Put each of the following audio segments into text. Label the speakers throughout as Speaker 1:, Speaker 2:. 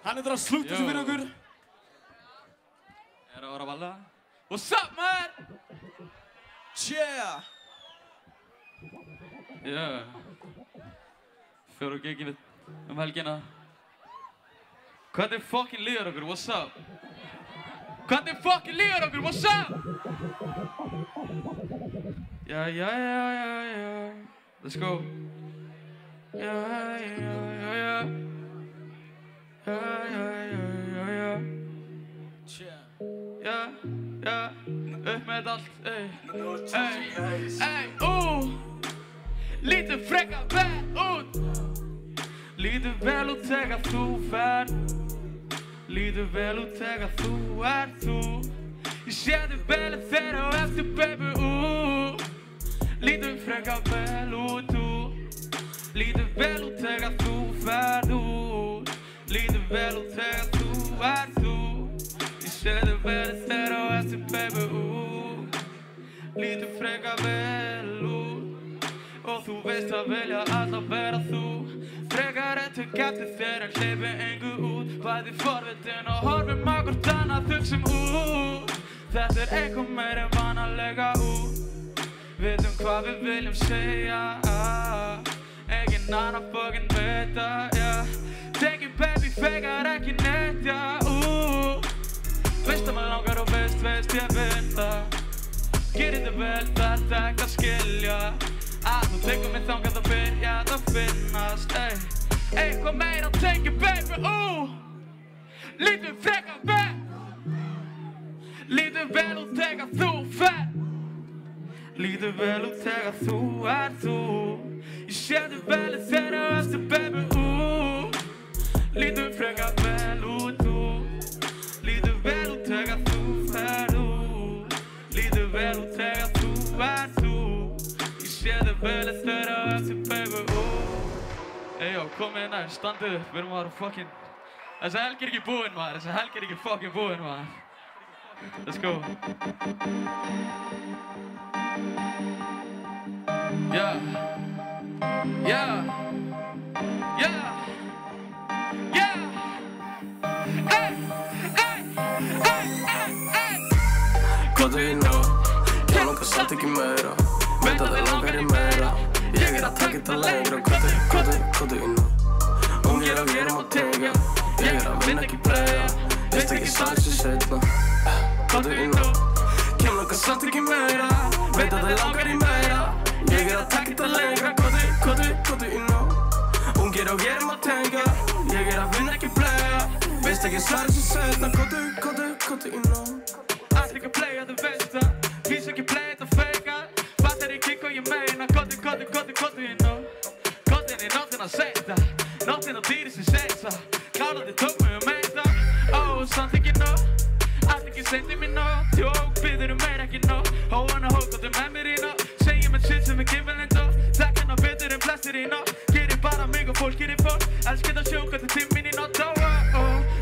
Speaker 1: Hann að slúta þessu fyrir okkur.
Speaker 2: Að vera Valla. What's up, man?
Speaker 1: Yeah.
Speaker 2: Yeah. Fyrir giginu helgina. Hvernig fucking líður okkur? What's up? Hvernig fucking líður okkur? What's up? Yeah. Let's go. Yeah. Upp með allt, ey. Lítur frekar vel út. Lítur vel út þegar þú ferð. Lítur vel út þegar þú þú. Ég sé þig vel þegar á eftir, baby, Lítur frekar vel út, Lítur vel út þegar þú ferð út. Lítur vel út þegar þú þú. Ég sé þig vel þegar á eftir, baby, Lítur frekar vel út. Og þú veist að vilja alltaf vera þú. Frekar tek eftir þér en hleypi engu út. Bæði forvitin og horfum á hvort annað, hugsum Þetta eitthvað meir en vanalega Vitum hvað við viljum segja. Engin annar fucking vita, Thinking baby, frekar ekki neitt, Veist að maður langar og veist ég vil það. Gerir þig vel, þetta ekki að skilja. Þú tekur mig þangað að byrja að finnast, Eitthvað meira að tengja, baby, Lítur frekar vel. Lítur vel út þegar þú ferð. Lítur vel út þegar þú þú. Ég sé þig vel þegar á eftir, baby, Lítur frekar vel út, Lítur vel út þegar þú ferð út. Lítur vel út þegar þú þú. Ég sé þig vel þegar á eftir, baby, Eyjó, komið nær, standið upp, við erum að vera fucking. Þessi helg ekki búinn, maður, þessi helg ekki fucking búinn, maður. Let's go. Yeah.
Speaker 3: Hvað inn á, ég langar samt ekki meira. Veit að þig langar í meira. Ég að taka þetta lengra. Hvað inn á, ungir að gerum að tengja. Ég að vinna ekki playa. Veist ekki strax í seinna. Hvað inn á, ég langar samt ekki meira. Veit að þig langar í meira. Ég að taka þetta lengra. Hvað inn á, ungir að gerum að tengja. Ég að vinna ekki playa. Veist ekki strax í seinna. Hvað inn á.
Speaker 2: Allt ekki að playa, þú veist það. Vís ekki playa, þetta feika. Fattar ekki hvað ég meina. Hvað inn á. Kottin í nóttina seita. Nóttina dýri sem seisa. Kláraði tók mig meita. Samt ekki nóg. Allt ekki sendi mér nóg. Jók, biður meir ekki nóg. Hóana hókóttu með mér í nóg. Segir mér shit sem gefilinn dó. Þekkan á bitur en flestir í nóg. Gerir bara mig og fólk gerir fólk. Elskar það sjóka til tíminn í nótt.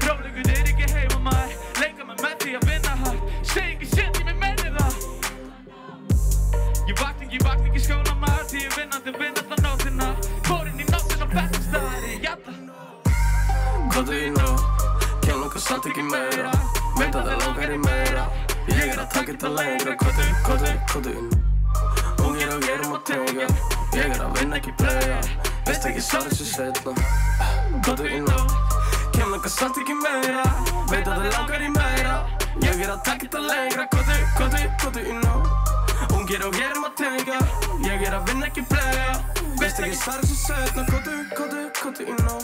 Speaker 2: Rólegur ekki heima maður. Leika mig með því að vinna hægt. Seg ekki shit, ég meini það. Ég vakna ekki skóla maður. Því ég vinn alltaf nóttina. Fór inn í nóttina bestu staðar í jalla.
Speaker 3: Hvað inn á, ég langar samt ekki meira. Veit að þig langar í meira. Ég að taka þetta lengra. Hvað inn á, ungir að gerum að tengja. Ég að vinna ekki playa. Veist ekki strax í seinna. Hvað inn á, ég langar samt ekki meira. Veit að þig langar í meira. Ég að taka þetta lengra. Hvað inn á, ungir að gerum að tengja. Ég að vinna ekki playa. Veist ekki strax í seinna. Hvað inn á.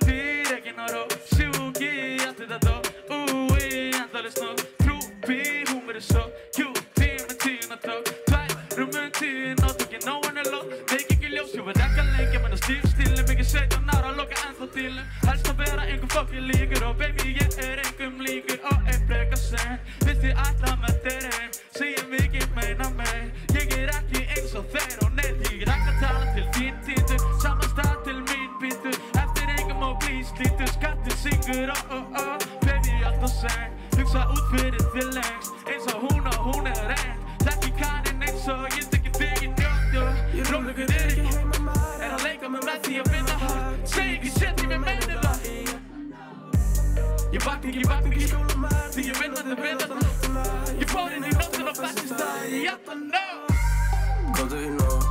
Speaker 2: Dýr ekki norró. Sjúki í allt þetta dó. Í endalaust nóg. Trúpi, hún verið svo. Tíma tíuna tók. Rúmum 10 nótt, ekki nóg hann lótt. Veik ekki ljós, ég verð ekki lengi. Menn að stílum, ekki 17 ára. Loka ennþá dílum. Helst að vera engum fokkin líkur. Og baby, ég engum líkur. Og frekar sen. Finnst ég ætla með þér heim. Segir mikið meina mig. Ég ekki eins og þeir. Og nei, ég ekki að tala til þín títu. Saman stað til mín býtu. Eftir engum og blís lítu. Skattur syngur, baby, alltaf sen. Hugsa út fyrir þig lengst. Eins og hún einn. Þekki kaninn eins og ég stekki þig í njótt. Rólegur ekki heima maður. Að leika með því að vinna hægt. Seg ekki shit, ég meina Ég vakna ekki í skólamaður því ég vinn allir nóttina. Ég fór inn í nóttina á bestu staði, ég ætla að ná.
Speaker 3: Komdu í nótt,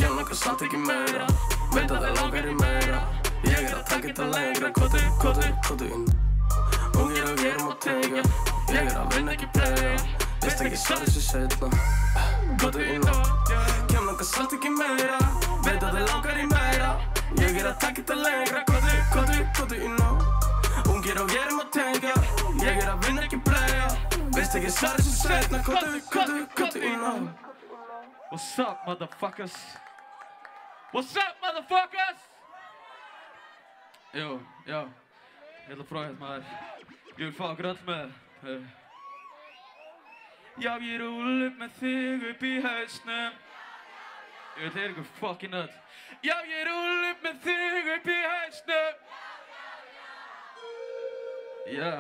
Speaker 3: ég langar samt ekki meira. Veit að það langar í meira. Ég að taka þetta lengra. Komdu inn. Ungir og gerum og tegja. Ég að vinna ekki playa. Veist ekki svara þessu seinna. Komdu inn nótt, ég langar samt ekki meira. Veit að það langar í meira. Ég að taka þetta lengra. Komdu inn nótt. Ungir og gerum og tegja. Ég að vinna ekki playa. Veist ekki svara þessu seinna. Komdu inn nótt.
Speaker 2: What's up, motherfuckers? What's up, motherfuckers? Yo, ég ætla að frága maður. Ég vil fá okkur öll með. Já, ég rúll upp með þig upp í hausnum. Ég vil heyra ykkur fucking öll. Já, ég rúll upp með þig upp í hausnum. Já.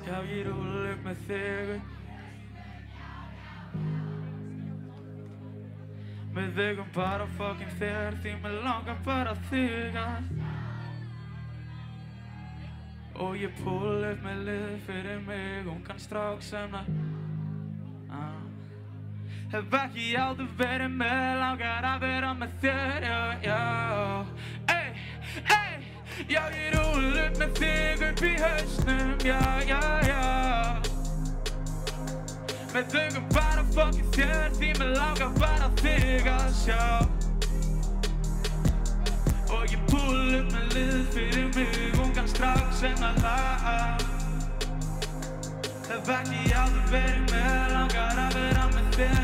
Speaker 2: Já, ég rúll upp með þig upp. Með þig bara fucking þér því mig langar bara þig að. Og ég pull upp með lið fyrir mig ungan strák sem að hef ekki áður verið með, langar að vera með þér, Ey, já ég rúll upp með þig upp í hausnum, Með þig bara fucking þér því mig langar bara þig að sjá. Og ég pull upp með lið fyrir mig ungan strák sem að hef ekki áður verið með, langar að vera með þér,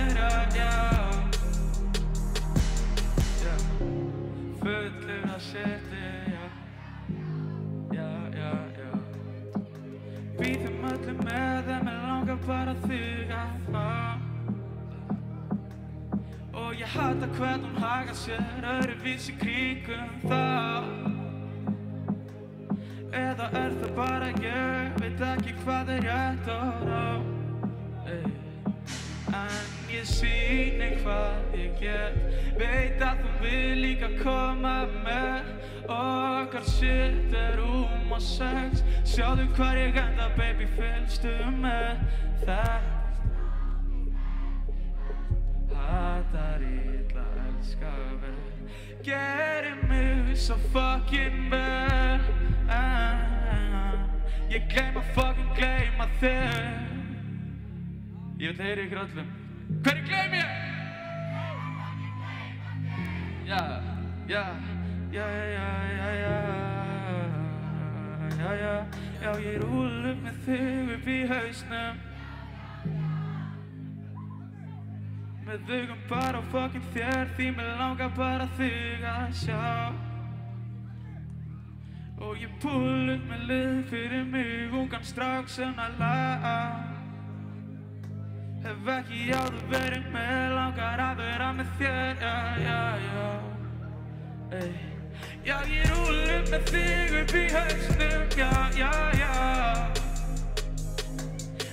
Speaker 2: Fullur af shiti, Býðum öllum með en mig langar bara þig að fá. Og ég hata hvern hún hagar sér öðruvísi kringum þá. Eða það bara ég veit ekki hvað rétt og rá. En ég sýni hvað ég get, veit að þú vil líka koma með. Okkar shit og sex, sjáðu hvar ég enda baby, fylgstu með þetta. Hatar illa, elska vel, gerir mig svo fucking vel. Ég gleyma þér. Ég vil heyra ykkur öllum. Hverju gleym ég? Já, ég rúll upp með þig upp í hausnum. Með þig bara fucking þér því mig langar bara þig að sjá. Og ég pull upp með lið fyrir mig ungan strák sem að hef ekki áður verið með, langar að vera með þér, Já, ég rúll upp með þig upp í hausnum,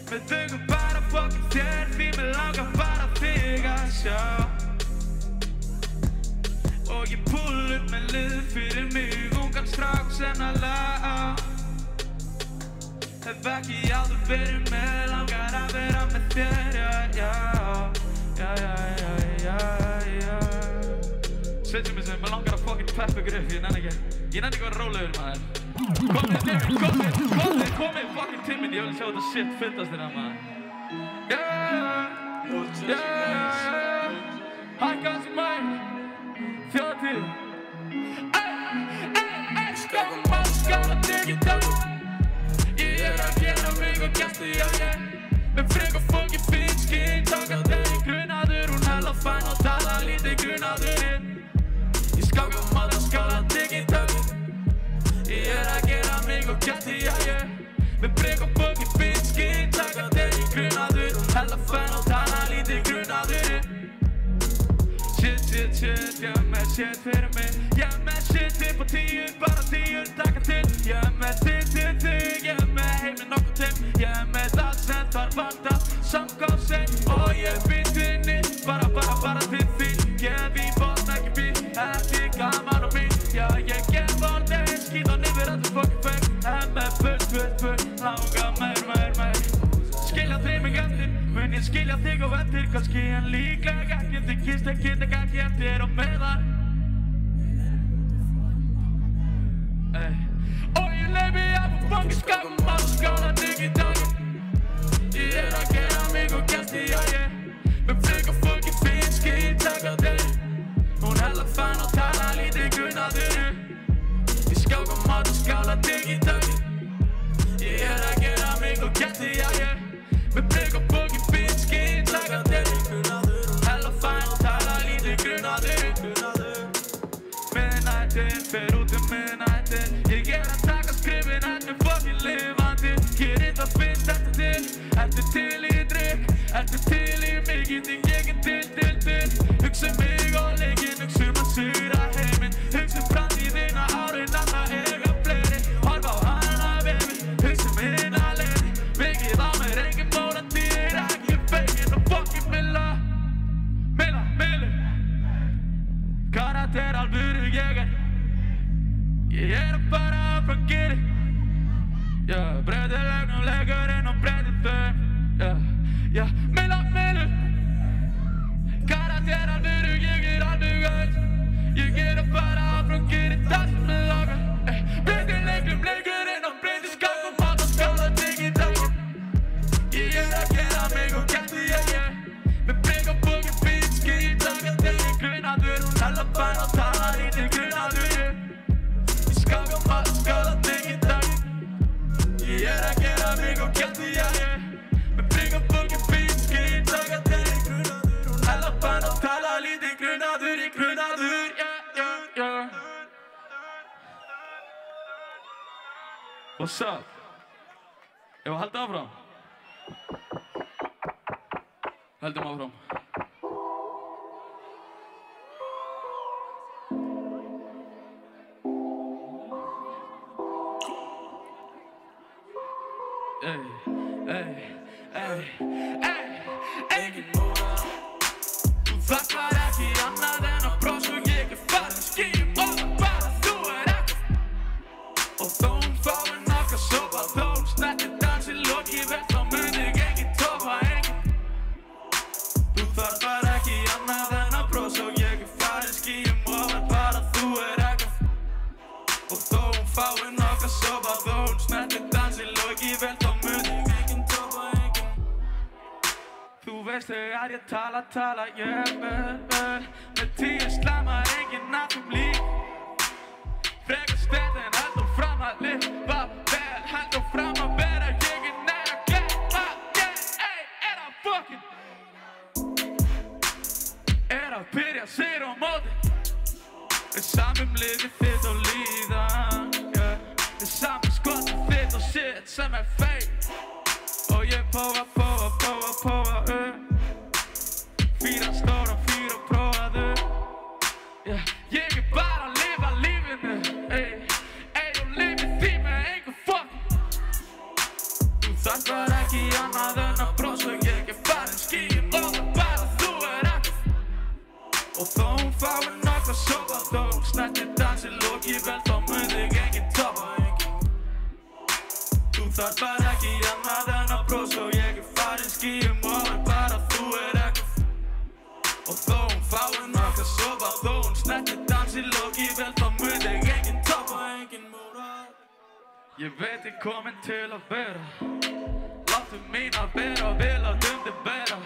Speaker 2: Með þig bara fucking þér því mig langar bara þig að sjá. Og ég pull upp með lið fyrir mig ungan strák sem að hef ekki áður verið með, langar að vera með þér, Sveitum mig sem maður langar að fucking peppa ykkur upp, ég nenni ekki að vera rólegur maður. Komið fucking til minn, ég vil sjá þetta shit fyllast þér maður. Hækka hans í mæn, þjóðatíð. Skakka maður, skala digið dag. Ég að gera mig og gæsti með frek og fólki finskinn. Taka þenni grunaður, hún hella fæn og tala lítið grunaðurinn. Ég skakka maður, skala digið dag. Ég að gera mig og gæsti með frek og fólki finskinn. Taka þenni grunaður, hún hella fæn og tala lítið grunaðurinn. Shit, ég með shit fyrir mig. Ég með shit upp á 10, bara 10 taka til. Ég með þig, ég með heiminn okkur til. Ég með allt sem þarf vanda, samgáð sig. Og ég býð inni, bara til þín. ég skilja þig á eftir kannski en líklega ekki þykist ekki ekki eftir á meðan og ég leifi af að fangin skapum á skálan ekki daginn ég að gera mig og gæsti ég með flik og fokkin finski í taka þig hún hella fann og tala lítið grunnaður ég skákum á skálan ekki daginn ég að gera mig og gæsti ég með flik og fokkin finski í taka þig hún hella fann og tala lítið grunnaður miðnættin fer út miðnættin ég að taka skrifin eftir fokkin lifandi ég það finnst eftir til í drikk eftir til í mikið þing ég til hugsa mig og leikinn hugsa að sura heiminn hugsa framtíðina árin að það eiga fleiri horfa á hana baby hugsa minna leiði mikið á mér engin móra dýr ekki fegin og fokkin Milla karakter alvöru ég að fara áfram geri breytilegnum leikurinn og breytir þeim Milla karakter alvöru ég alveg eins ég að fara áfram geri það sem mig langar breytilegnum leikurinn og breytir skapum á það skála tekið daginn ég að gera mig og gæti ég með blik og bókin finski í taka þig grunaður hún hella fann og tala lítið grunaður ég skapum á það skála tekið daginn ég að gera mig og gæti ég með blik og bókin finski í taka þig grunaður hún hella fann og tala lítið grunaður What's up? Ég var haldið áfram Höldum áfram Engin móra Þú þakkar ekki annað en að brosa og ég farin skýjum og bara þú ekki og þó hún fáir nokka sopa þó hún snertir dansi loki vel þá mun ég engin topa engin Þú þarfar ekki annað en að brosa og ég farin skýjum og bara þú ekki og þó hún fáir nokka sopa þó hún snertir dansi loki vel þá mun ég engin topa engin Þú veist þegar ég tala ég með 10 slamma engin náttúm lík Frekar stend en heldur fram að lifa vel heldur fram að vera ég að gleyma að fucking að byrja sér á móti Við samum liðið þitt og líðan Við samum skotið þitt og shit sem fake og ég prófa Fýra stóra, fýra prófaðu Ég bara að lifa lífinu og lifi því með engu fucking Þú þarfar ekki annað en að brosa ég farin skýjum og bara þú ekki og þó hún fáir nokka sopa þó hún snertir dansi loki vel þá mun þig engin topa Þú þarfar ekki annað en að brosa ég farin skýjum og bara þú ekki og þó hún fáir nokka sopa þó hún snertir dansi loki vel þá mun þig engin topa engin móra Ég veit ég komin til að vera Láttu mín að vera og vil að þig bera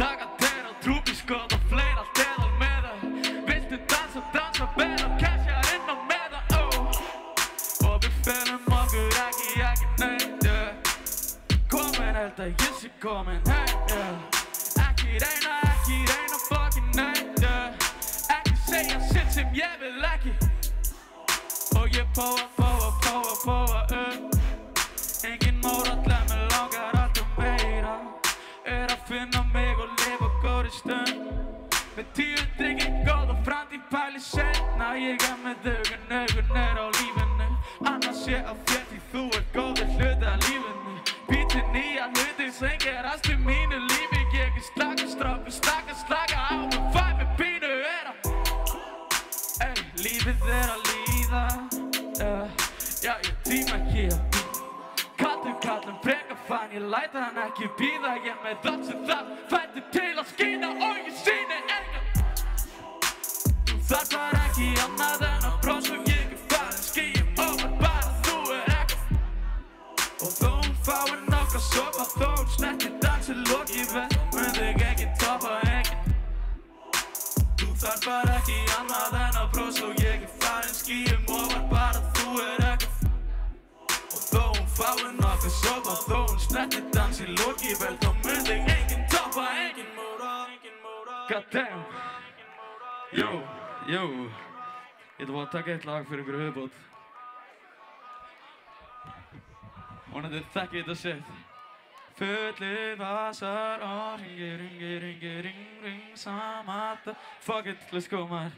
Speaker 2: Taka þér á trúpiskot og fleira delar með það Viltu dansa bera og cashja inn á með það og við felum okkur ekki neitt Komin held að ég sé komin Ekki reyna fucking neitt Ekki segja shit sem ég vil ekki og ég prófa Engin móratlega mig langar alltaf meira að finna mig og lifa góðri stund með 10 drykki góð og framtíð pæli seinna ég með augun á lífinu annars ég á þér því þú góður hluti af lífinu býti nýja hluti sem gerast í mínu lífi ég slaka á með fæmi pínu lífið að líða já ég tíma ekki að kallum frekar fann ég læta hann ekki bíða. Ég með allt sem það fættir til að skína og ég sýni engan. Þú þarf bara ekki annað en að brosa og ég farin skýjum ofan bara þú ekki. Og þó hún fái nokk að sofa, þó hún snertir dansi lokið vel, mun þig ekki toppa enginn. Þú þarf bara ekki annað en að brosa og ég farin skýjum ofan bara þú ekki. Og þó hún fái nokk að sofa, þó hún snertir dansi lokið vel, þá mun þig enginn toppa enginn. God damn. Yo. Ég ætla bara að taka eitt lag fyrir ykkur viðbót. Vonandi þekki þetta shit. Fullir vasar og ring sama það. Fuck it, let's go maður.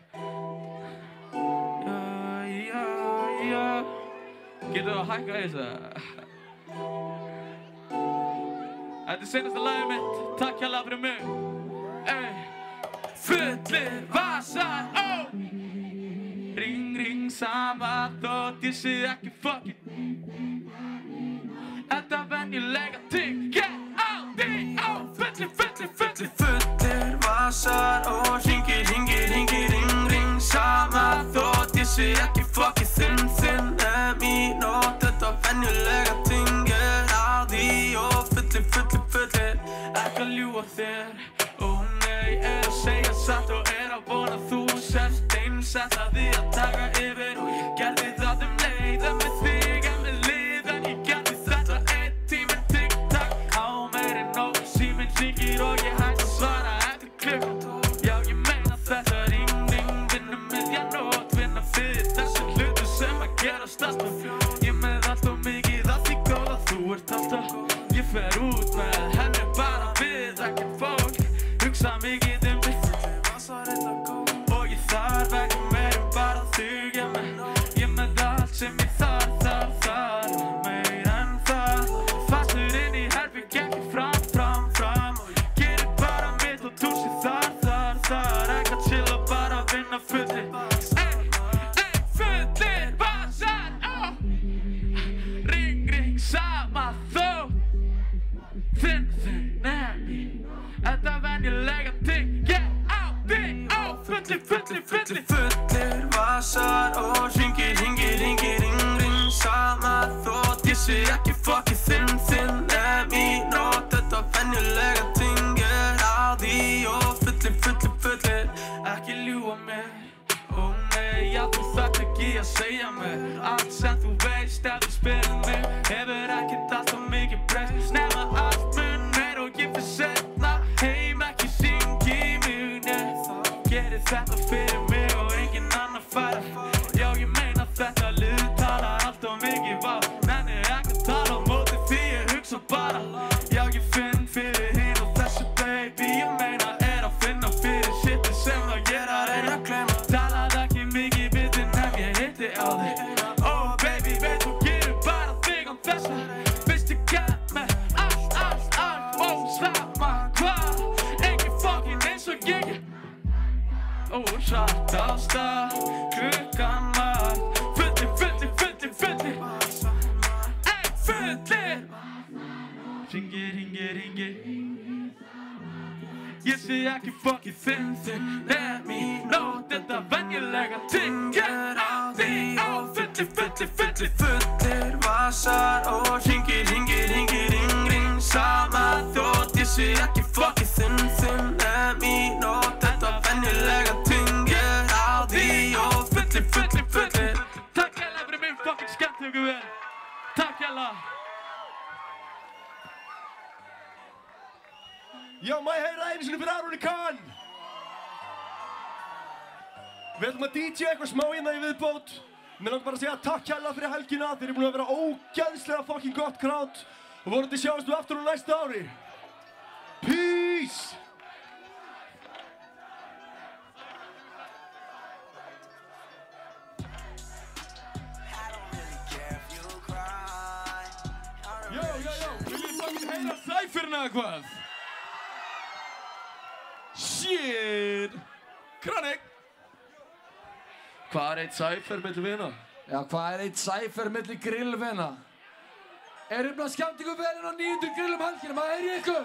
Speaker 2: Getur þú að hækka þessu? Þetta er seinasta lagið mitt. Takk hérlega fyrir mig. Fullir vasar og ring sama þótt ég sé ekki fuck it. Þetta venjulega ting, get out the fullir vasar og ring sama þótt ég sé ekki fuck it. Þinn mín og þetta venjulega ting á því og fullir ekki að ljúga þér. Ég að segja satt og að vona þú sérst einsett að því að taka yfir. Og ég gerði það leið með þig með lið, en ég gerði þetta einn tími tiktak á meir en nóg. Síminn hringir og ég hætti að svara eftir klukkan. Já, ég meina þetta ring, vinna miðja nótt, vinna fyrir þessu hlutu sem að gerast alltaf. Ég með allt og mikið að því góða þú ert alltaf. Ég fer út með henni bara við ekkert fólk. Hugsa mikið þig og ég þarf ekki meir bara þig. Ég með allt sem ég þarf meir en það. Fastur inn í herbergi ekki fram og ég gerir bara mitt og þú sé þar. Ekki að chilla bara vinna fullir. Fullir vasar og ring sama þó. Þinn mín. Þetta venjulega ting, get out the fullir vasar og ring sama þótt ég sé ekki fuck it. Þinn mín og þetta venjulega ting á því og fullir ekki ljúga mér. Ó nei, já þú þarft ekki að segja mér allt sem þú veist ef þú spyrir mig. Hefur ekkert alltaf mikið breyst nema allt mun meir og ég fyrir setna heim ekki syngi í muni. Gerir þetta fyrir mig og enginn annar færa. Já ég meina þetta lið talar allt og mikið vá. Nenni ekki að tala á móti því ég hugsa bara. Já ég finn fyrir hinn og þessu baby. Ég meina að finna fyrir shiti sem það ég að reyna að gleyma. Talaði ekki mikið bitin ef ég hitti á þig. Oh baby veit þú gerir bara þig án þessa. Veist ég get með allt og sama hvað. Engin fucking eins og ég. Hratt á stað, klukkan var fullir. Fullir. Ringir. Ég sé ekki fuck it. Þinn mín og þetta venjulega ting, get out the fullir vasar og ring sama þótt ég sé ekki fuck it. Þinn mín og þetta venjulega ting, get out the fullir. Takk hérlega fyrir mig fucking skemmt ykkur vel. Takk hérlega.
Speaker 1: Já, má ég heyra einu sinni fyrir Aroni Khan. Við ætlum að DJ eitthvað smá hérna í viðbót. Mér langar bara að segja takk hérlega fyrir helgina. Þeir eru búin að vera ógeðslega fucking gott crowd. Og vonandi sjáumst við aftur á næsta ári. Peace! Jó, viljið fucking heyra Cypherna eða hvað? Shit! Kronik!
Speaker 2: Hvað eitt Cypher milli vina?
Speaker 4: Já, hvað eitt Cypher milli grillvina? Erum við að skemmta ykkur vel inn á 9. grillum helgina, maður heyri ykkur?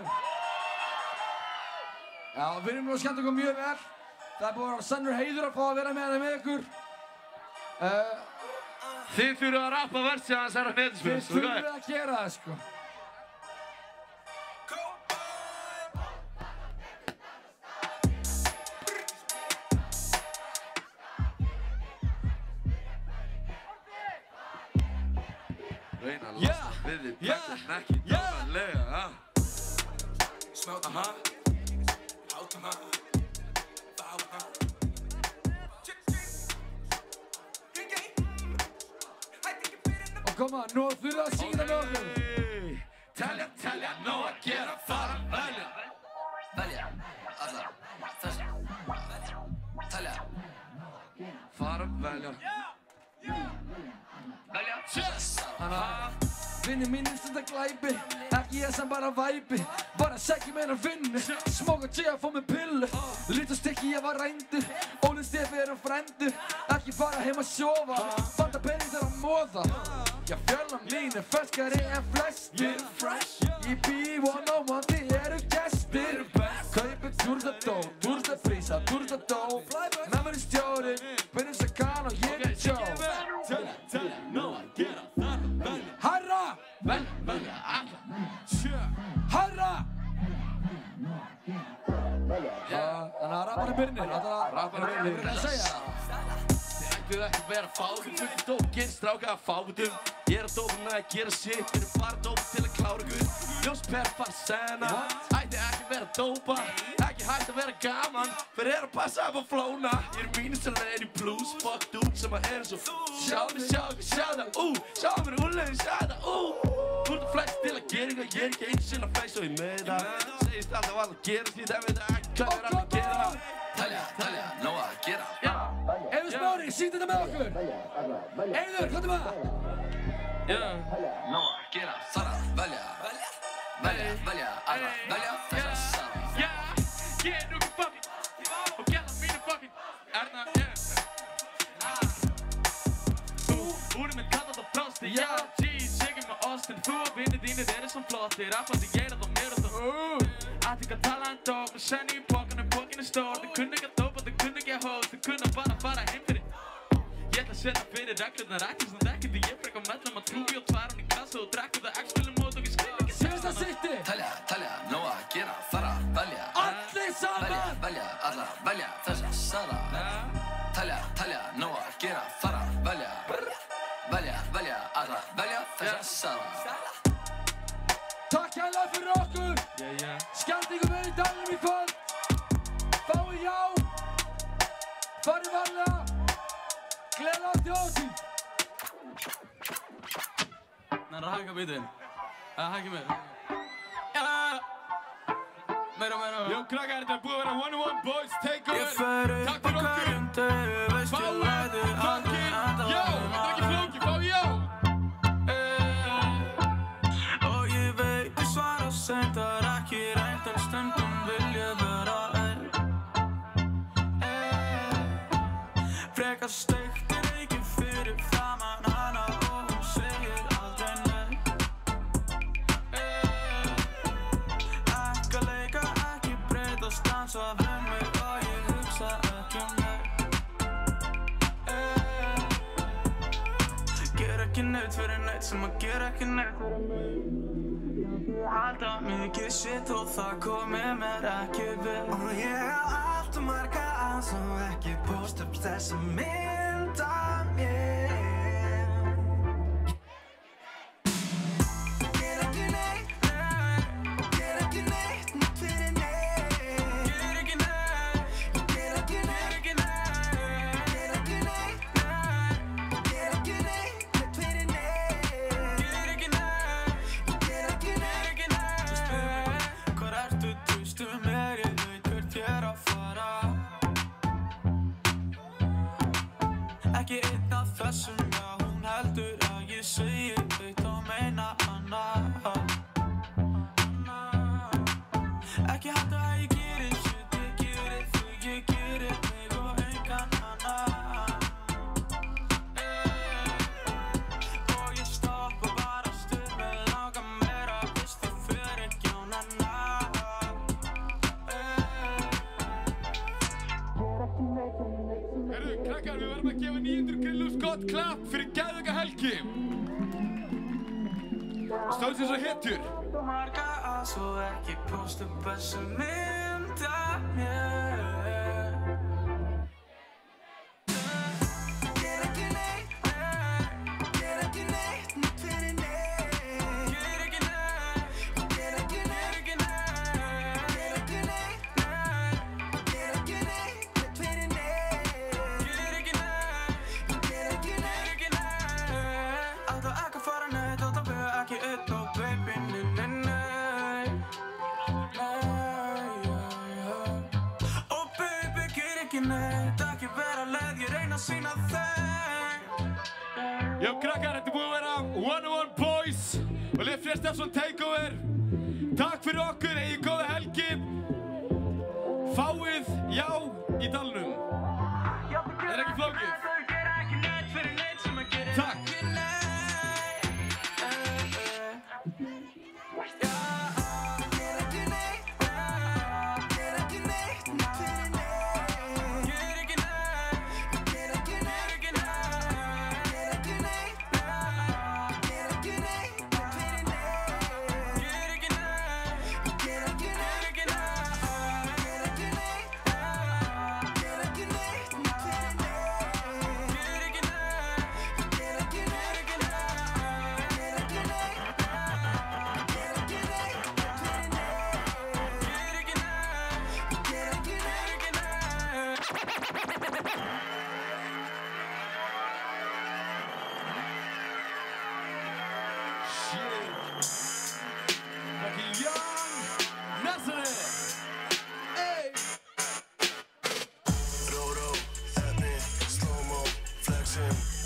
Speaker 4: Já, við erum að skemmta ykkur mjög vel. Það er búið að vera sannur heiður að fá að vera með ykkur.
Speaker 2: Þið þurfum að rappa versið hans herra Netusmjör.
Speaker 4: Þið þurfum að gera það, sko.
Speaker 2: Reyna að losna við þið, bættum ekki dónalega.
Speaker 3: Smelta hátum
Speaker 4: Og koma, nú þurfum að syngja það með okkur.
Speaker 2: Telja, nóg að gera, fara, velja.
Speaker 3: Velja, alla, þessa. Telja.
Speaker 2: Fara, velja. Velja,
Speaker 4: Vinni mínir stundar glæpi, ekki ég sem bara væpi. Bara segja meina vinnu, smóka tjega að fá mig pillu. Lítið stykki ég var rændur, Óli Stefi eru frændur. Ekki fara heim að sofa, banda pening til að móða. Já, fjöllan mín er ferskari en flestir. Í B101 þið eru gestir. Kaupið túrstaprísa, túrstadó. Með mér í stjórinn, Byrjum Sagan og ég er Joe.
Speaker 1: Telja, nóg að gera, þarf að velja.
Speaker 4: Herra!
Speaker 2: velja, alla.
Speaker 4: Herra! Þannig að rapparinn byrnir, rapparinn byrnir að segja.
Speaker 2: Þið ættuð ekki að vera fátum, fullt dóp, gerð stráka að fátum. Ég að dópuna að gera shit, þeir bara dóp til að klára ykkur. Ljósper fara sena, ætti ekki að vera dópa, ekki hægt að vera gaman, fyrir að passa upp á flóna. Ég mínus að leiðin í blues, fuck dude sem að er svo. Sjá það, sjá mér úrlegin, sjá það, Þú ert að flex til að gera eitthvað, ég er ekki eins og að flex og ég með það. Segist alltaf að það gera því það veit ekki hvað er að gera.
Speaker 3: Telja, nóg að gera.
Speaker 4: Eiður Smári, syngdu þetta með okkur. Eiður, komdu með það.
Speaker 3: Nóg að gera, þarf að velja. Velja, alla, velja þessa saman.
Speaker 2: Ég er nokkuð fucking og gæla mínu fucking Erna, Þú erum með kallat á frosti, Chicken með ostin, þú og vinir þínir eru som flottir. Rappandi ég er það mér og það Að þig að tala en dóp, og senni í pokin er stór. Þau kunni ekki að dópa, þau kunni ekki að hóð, þau kunna bara að fara heim fyrir. Ég ætla að setja fyrir reglurnar, ekki svona ekki því ég frekar mellum að trúi og tvær hún í kassa og drekku það X-spilum mót og ég skrif ekki
Speaker 4: Síðasta sikti.
Speaker 3: Telja, nóg að gera, þarf að velja.
Speaker 4: Allir saman.
Speaker 3: Velja, alla, velja þessa saman. Telja, nóg að gera, þarf að velja. Velja, alla, velja þessa saman.
Speaker 4: Takk hérlega fyrir okkur. Skemmt ykkur vel í dalnum í kvöld. Fái já. Farið varlega. Gleðilega þjóðtíð.
Speaker 5: Nei, það hækka bitinn. Það hækki meira. Meira.
Speaker 1: Jó, krakkar, þetta er búið að vera 101 Boys Takeover.
Speaker 3: Ég fer
Speaker 1: Takk
Speaker 3: upp á
Speaker 1: fyrir okkur.
Speaker 3: hverjum degi, veist ég
Speaker 1: Fáið
Speaker 3: læði
Speaker 1: fucking já. Þetta er ekki flókið, fáið já.
Speaker 3: Og ég veit ég svara seint, það er ekki reynt en stundum vil ég vera einn. Frekar steikt er ekki fyrir framan hana og hún segir aldrei neitt. Ekki leika, ekki breytast, dansa við mig og ég hugsa ekki neitt. Ger ekki neitt fyrir neitt sem að gera ekki neitt fyrir mig. Alltaf mikið shit og það komið mér ekki við. Og ég hef allt marga ans og ekki posta upp þessa mynd af mér. Ger ekki neitt fyrir neitt. Ger ekki neitt. Ger ekki neitt fyrir neitt. Ger ekki neitt. Hvar ertu, trústu mér, ég veit hvert ég er að fara. Ekki einn af þessum
Speaker 1: Krakkar, við verðum að gefa 900 grillus gott klapp fyrir geðveika helgi. Stóðum sér svo hetjur.
Speaker 3: Marga að svo ekki posta þessu mynd af mér. Ger ekki neitt, ger ekki neitt neitt fyrir neitt. Ger ekki neitt, ger ekki neitt, ger ekki neitt, ger ekki neitt neitt fyrir neitt. Ger ekki neitt, ger ekki neitt, ger ekki neitt. Átt að ekki fara neitt, átt að vera ekki einn og baby, nei, nei, nei. Oh baby, ger ekki neitt, ekki vera leið, ég reyna að sýna þeim.
Speaker 1: Jó, krakkar, þetta er búið að vera 101 Boys og Leif Freystafsson Takeover. Takk fyrir okkur, eigið góða helgi. Fáið já í dalnum. Er ekki flókið? Takk.
Speaker 3: Rodo, Epic, slow-mo, flexing.